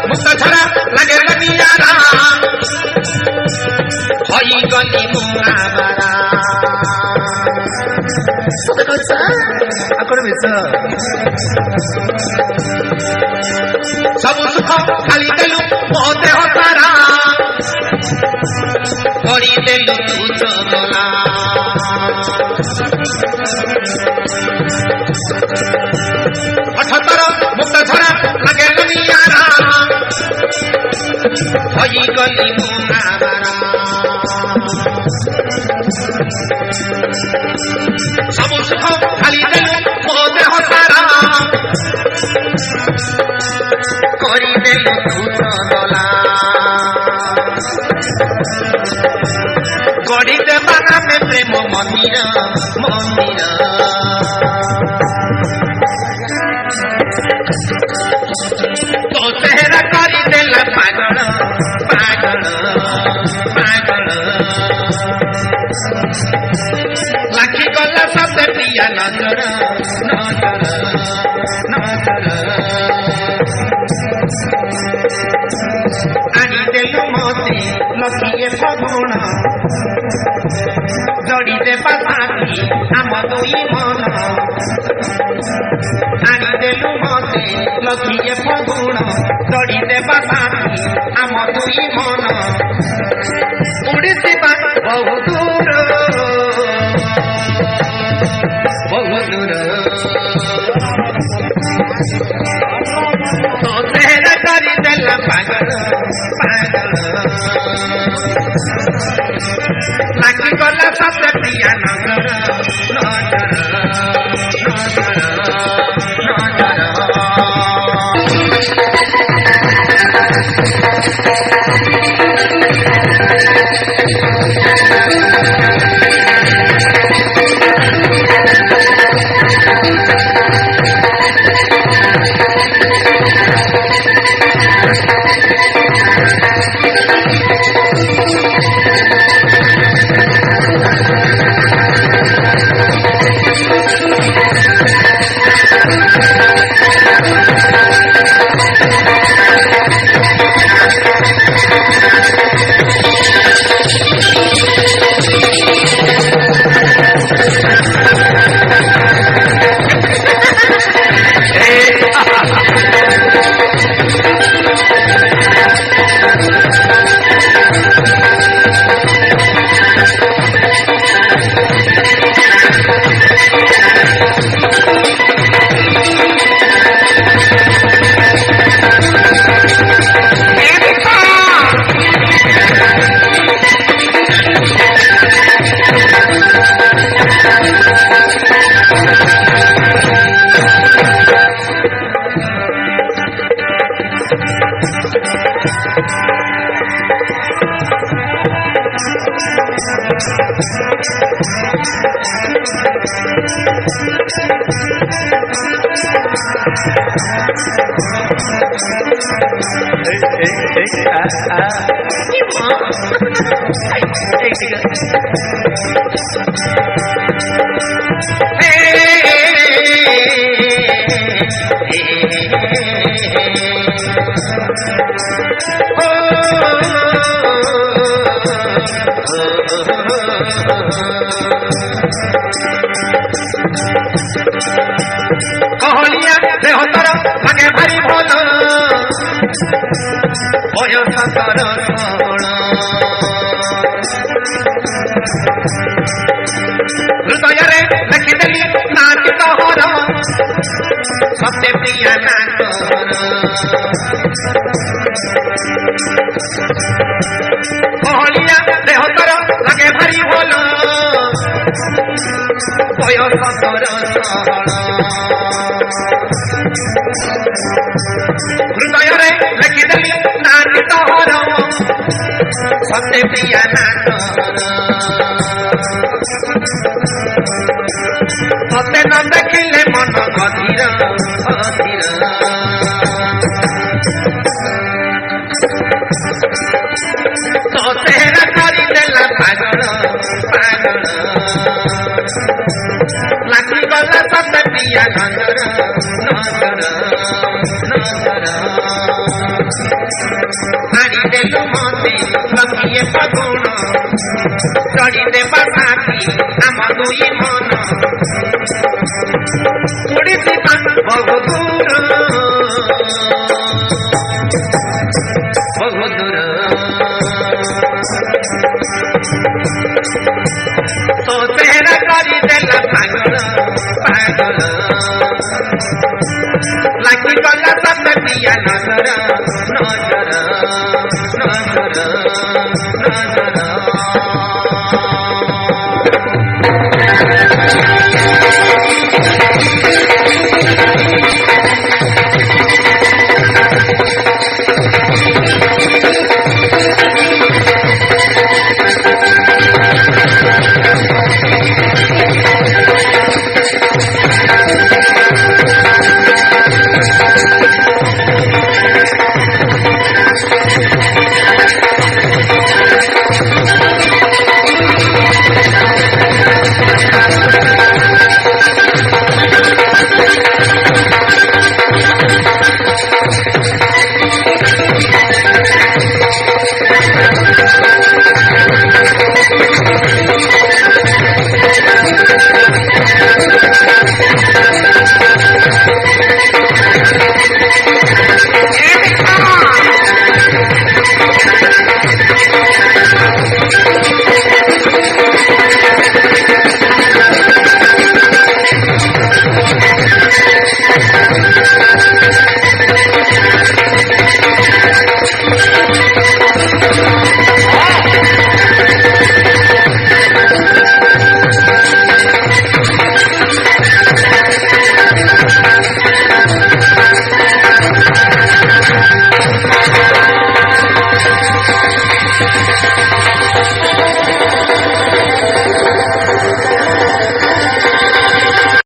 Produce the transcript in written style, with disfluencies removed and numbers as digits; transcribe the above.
मुक्त छड़ा लगे लगियारा हई गली मुंगाबारा सब सुख खाली देलु मो देह सारा करी देलु तू चला अठतर मुक्त छड़ा लगे लगियारा हई गली मुंगाबारा सब सुख खाली देलु मो देह सारा करी देलु तू चला गढ़ी देवा में प्रेम मंदिर मंदिर तो चेहरा करी देला पागल पागल पागल लाखी गला सब प्रिया नजर नजर नजर आनी देलु मते लखिए फगुण जड़ी देवा साथी आम दुई मन आनी देलु मते लखिए फगुण जड़ी देवा साथी आम दुई मन उड़ीवा बहु दूर बहु दूर तो चेहरा करी देला पागल पागल लागी गला सब प्रिया नजर नजर नजर कहलिया देहतर लगे भारी भल बयस तर हृदय देखिदेली नाच तोहर सत्य प्रिया कहलिया देहतर लगे भारी भल बयस तर हृदय देखिदेली नाच तोहर ते प्रिया नागर तोते न देखिले मन अधीर अधीर तो चेहरा करदेला पागल पागल लागिगला सते प्रिया नजर नजर नजर मारिदेलु मते लखिए फगुण चढ़ी देवा साथी आम दुई मन उड़ीसी बहु दूर बहु दूर तो चेहरा करदेला पागल पागल लागिगला सते प्रिया नजर नजर नजर नजर